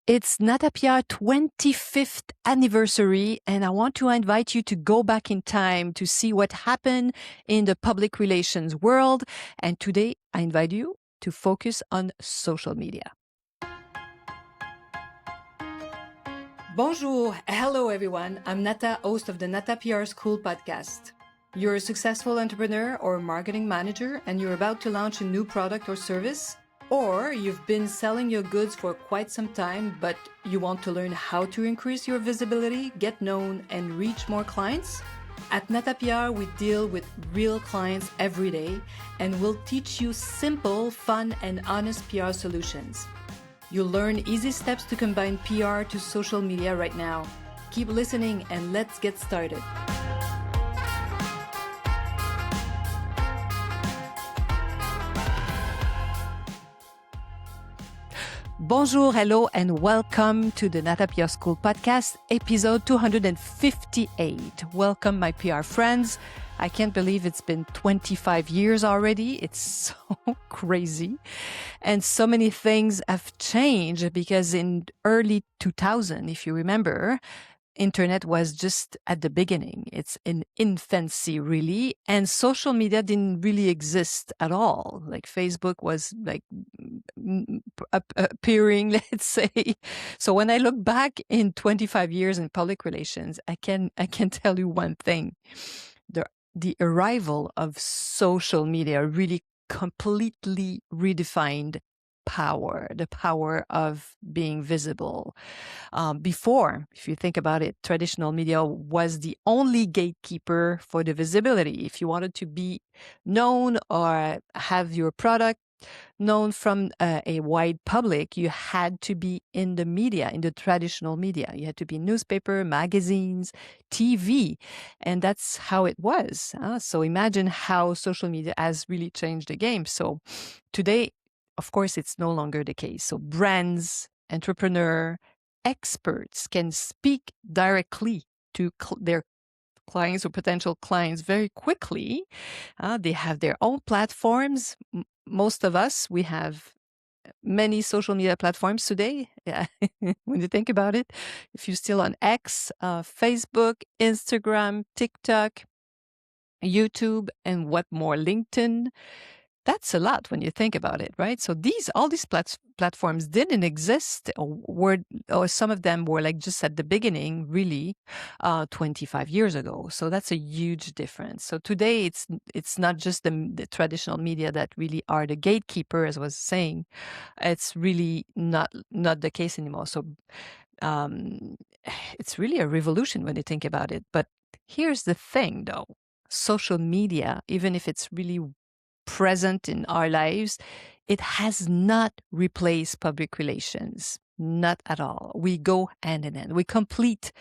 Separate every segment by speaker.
Speaker 1: It's Nata PR 25th anniversary, and I want to invite you to go back in time to see what happened in the public relations world. And today, I invite you to focus on social media. Bonjour. Hello, everyone. I'm Nata, host of the Nata PR School podcast. You're a successful entrepreneur or marketing manager, and you're about to launch a new product or service. Or you've been selling your goods for quite some time, but you want to learn how to increase your visibility, get known, and reach more clients? At Nata PR, we deal with real clients every day, and we'll teach you simple, fun, and honest PR solutions. You'll learn easy steps to combine PR to social media right now. Keep listening and let's get started. Bonjour, hello, and welcome to the Nata PR School podcast, episode 258. Welcome, my PR friends. I can't believe it's been 25 years already. It's so crazy. And so many things have changed because in early 2000, if you remember, internet was just at the beginning. It's in infancy, really. And social media didn't really exist at all. Like Facebook was like appearing, let's say. So when I look back in 25 years in public relations, I can tell you one thing. The arrival of social media really completely redefined power, the power of being visible. Before, if you think about it, traditional media was the only gatekeeper for the visibility. If you wanted to be known or have your product known from a wide public, you had to be in the media, in the traditional media. You had to be newspaper, magazines, TV, and that's how it was. So imagine how social media has really changed the game. So today, of course, it's no longer the case. So brands, entrepreneur, experts can speak directly to their clients or potential clients very quickly. They have their own platforms. Most of us, we have many social media platforms today. Yeah. When you think about it, if you're still on X, Facebook, Instagram, TikTok, YouTube, and what more, LinkedIn, that's a lot when you think about it, right? So all these platforms didn't exist, or some of them were like just at the beginning, really, 25 years ago. So that's a huge difference. So today it's not just the traditional media that really are the gatekeeper, as I was saying. It's really not the case anymore. So it's really a revolution when you think about it. But here's the thing, though: social media, even if it's really present in our lives, it has not replaced public relations. Not at all. We go hand in hand. We complete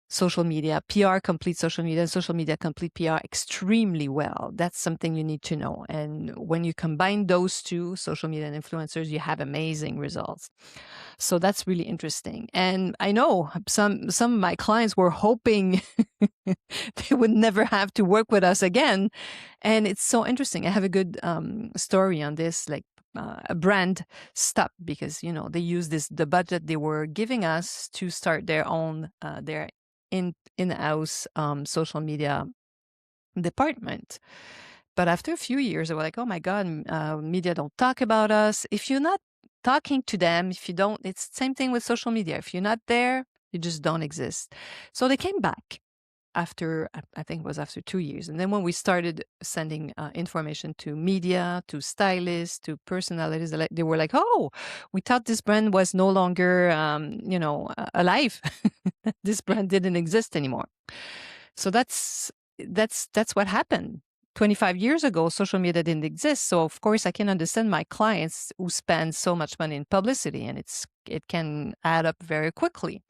Speaker 1: social media. PR complete social media, and social media complete PR extremely well. That's something you need to know. And when you combine those two, social media and influencers, you have amazing results. So that's really interesting. And I know some of my clients were hoping they would never have to work with us again. And it's so interesting. I have a good story on this. Like a brand stopped because, they used the budget they were giving us to start their own, their in-house social media department. But after a few years, they were like, oh my God, media don't talk about us. If you're not talking to them, if you don't, it's the same thing with social media. If you're not there, you just don't exist. So they came back after, I think it was after 2 years. And then when we started sending information to media, to stylists, to personalities, they were like, oh, we thought this brand was no longer, alive. This brand didn't exist anymore. So that's what happened. 25 years ago, social media didn't exist. So of course, I can understand my clients who spend so much money in publicity, and it can add up very quickly.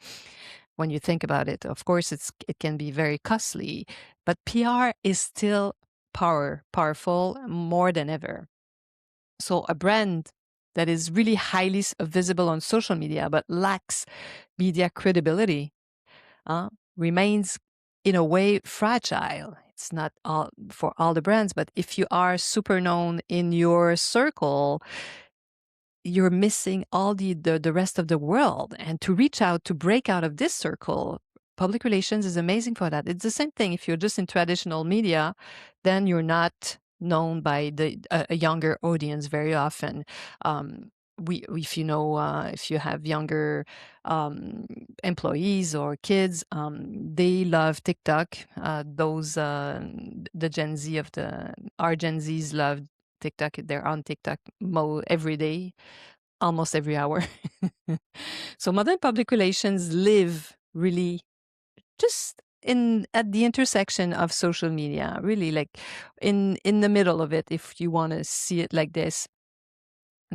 Speaker 1: When you think about it, of course, it can be very costly, but PR is still powerful more than ever. So a brand that is really highly visible on social media but lacks media credibility remains in a way fragile. It's not all for all the brands, but if you are super known in your circle, you're missing all the rest of the world. And to reach out, to break out of this circle, public relations is amazing for that. It's the same thing. If you're just in traditional media, then you're not known by a younger audience very often. If you know, if you have younger employees or kids, they love TikTok. The Gen Z of our Gen Zs love TikTok. They're on TikTok every day, almost every hour. So modern public relations live really just at the intersection of social media, really like in the middle of it, if you want to see it like this.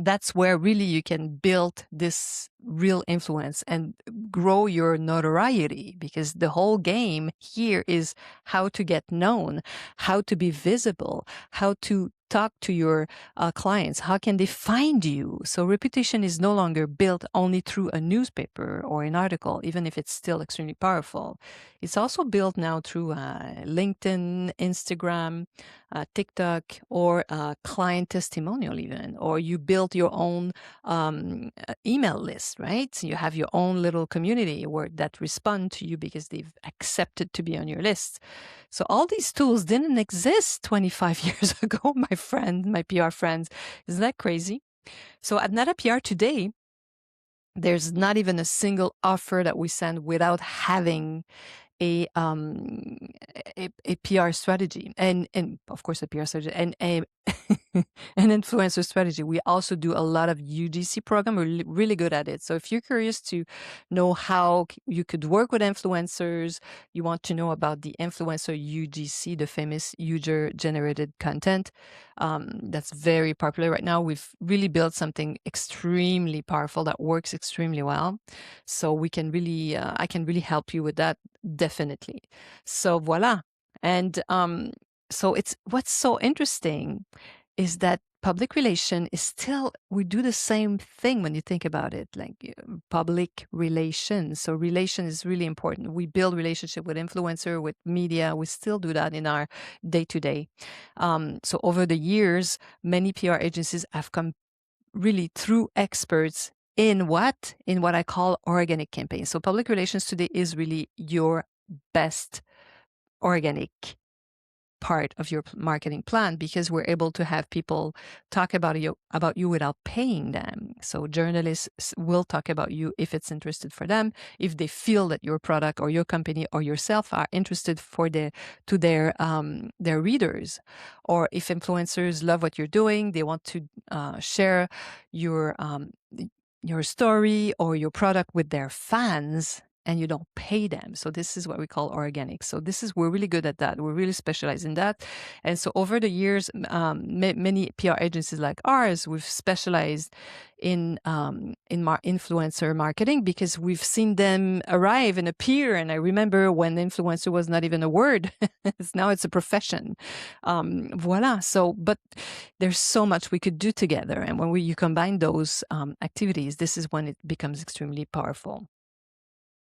Speaker 1: That's where really you can build this real influence and grow your notoriety, because the whole game here is how to get known, how to be visible, how to talk to your clients, how can they find you. So reputation is no longer built only through a newspaper or an article, even if it's still extremely powerful. It's also built now through LinkedIn, Instagram, TikTok, or client testimonial even, or you build your own email list, right? So you have your own little community that respond to you because they've accepted to be on your list. So all these tools didn't exist 25 years ago, my PR friends. Isn't that crazy? So at Nata PR today, there's not even a single offer that we send without having a PR strategy, and of course a PR strategy, and an influencer strategy. We also do a lot of UGC program. We're really good at it. So if you're curious to know how you could work with influencers, you want to know about the influencer UGC, the famous user generated content, that's very popular right now. We've really built something extremely powerful that works extremely well. So we can really, I can really help you with that, definitely. So voila. And so what's so interesting is that public relation is still, we do the same thing when you think about it, like public relations. So relation is really important. We build relationship with influencer, with media. We still do that in our day-to-day. So over the years, many PR agencies have come really through experts in what I call organic campaigns. So public relations today is really your best organic part of your marketing plan, because we're able to have people talk about you without paying them. So journalists will talk about you if it's interested for them, if they feel that your product or your company or yourself are interested to their readers, or if influencers love what you're doing, they want to share your story or your product with their fans, and you don't pay them. So this is what we call organic. So we're really good at that. We're really specialized in that. And so over the years, many PR agencies like ours, we've specialized in influencer marketing, because we've seen them arrive and appear. And I remember when influencer was not even a word. Now it's a profession. Voila. So, but there's so much we could do together. And when you combine those activities, this is when it becomes extremely powerful.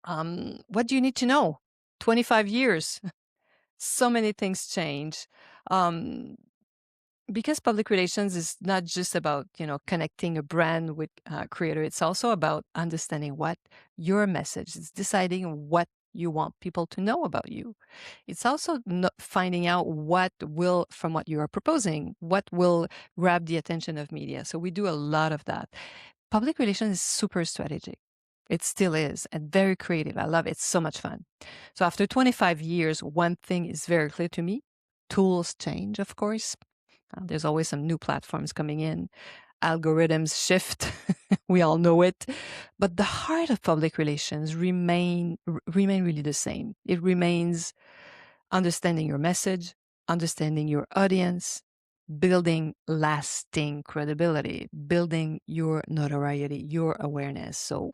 Speaker 1: What do you need to know? 25 years. So many things change. Because public relations is not just about, connecting a brand with a creator. It's also about understanding what your message is, deciding what you want people to know about you. It's also finding out from what you are proposing, what will grab the attention of media. So we do a lot of that. Public relations is super strategic. It still is, and very creative. I love it. It's so much fun. So after 25 years, one thing is very clear to me. Tools change, of course. There's always some new platforms coming in. Algorithms shift. We all know it. But the heart of public relations remain really the same. It remains understanding your message, understanding your audience, building lasting credibility, building your notoriety, your awareness. So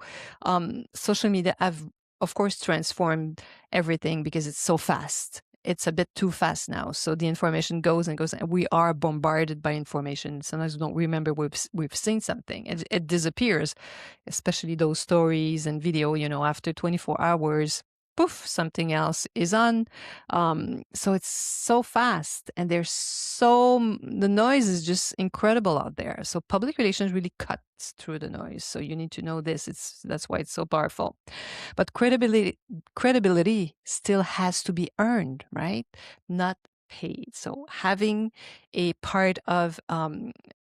Speaker 1: social media have, of course, transformed everything because it's so fast. It's a bit too fast now. So the information goes and goes, and we are bombarded by information. Sometimes we don't remember we've seen something. It disappears, especially those stories and video, after 24 hours, poof, something else is on. So it's so fast, and the noise is just incredible out there. So public relations really cuts through the noise. So you need to know this. That's why it's so powerful. But credibility still has to be earned, right? Not paid. So having a part of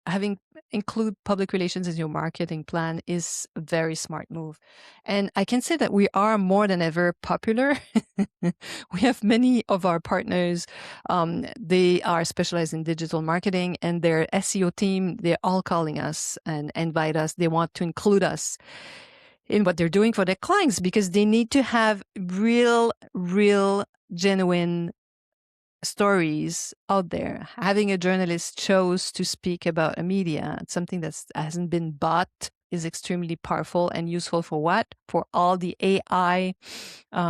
Speaker 1: having include public relations in your marketing plan is a very smart move. And I can say that we are more than ever popular. We have many of our partners, they are specialized in digital marketing, and their SEO team, they're all calling us and invite us. They want to include us in what they're doing for their clients because they need to have real, genuine stories out there. Having a journalist chose to speak about a media, something that hasn't been bought, is extremely powerful and useful for what? For all the AI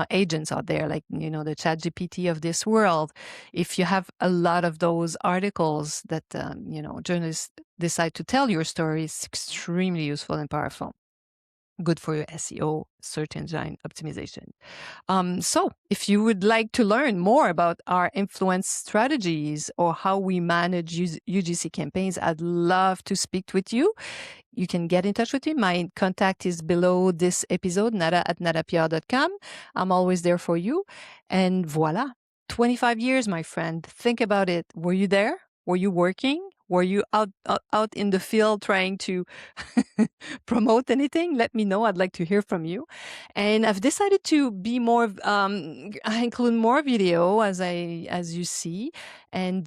Speaker 1: agents out there, like, the ChatGPT of this world. If you have a lot of those articles that, journalists decide to tell your story, it's extremely useful and powerful. Good for your SEO, search engine optimization. So if you would like to learn more about our influence strategies or how we manage UGC campaigns, I'd love to speak with you. You can get in touch with me. My contact is below this episode, nata@natapr.com. I'm always there for you. And voila, 25 years, my friend. Think about it. Were you there? Were you working? Were you out in the field trying to promote anything? Let me know. I'd like to hear from you. And I've decided to be more, I include more video as you see. And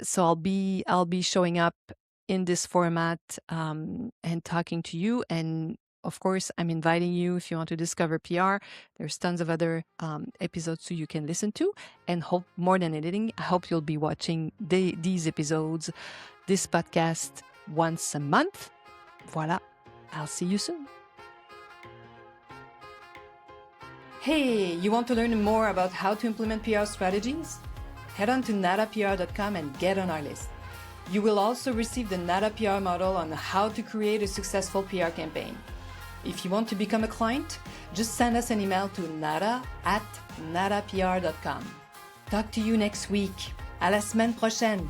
Speaker 1: so I'll be showing up in this format and talking to you. And of course, I'm inviting you, if you want to discover PR, there's tons of other episodes so you can listen to. And hope more than anything, I hope you'll be watching these episodes, this podcast once a month. Voila. I'll see you soon. Hey, you want to learn more about how to implement PR strategies? Head on to natapr.com and get on our list. You will also receive the Nata PR model on how to create a successful PR campaign. If you want to become a client, just send us an email to nata@natapr.com. Talk to you next week. À la semaine prochaine.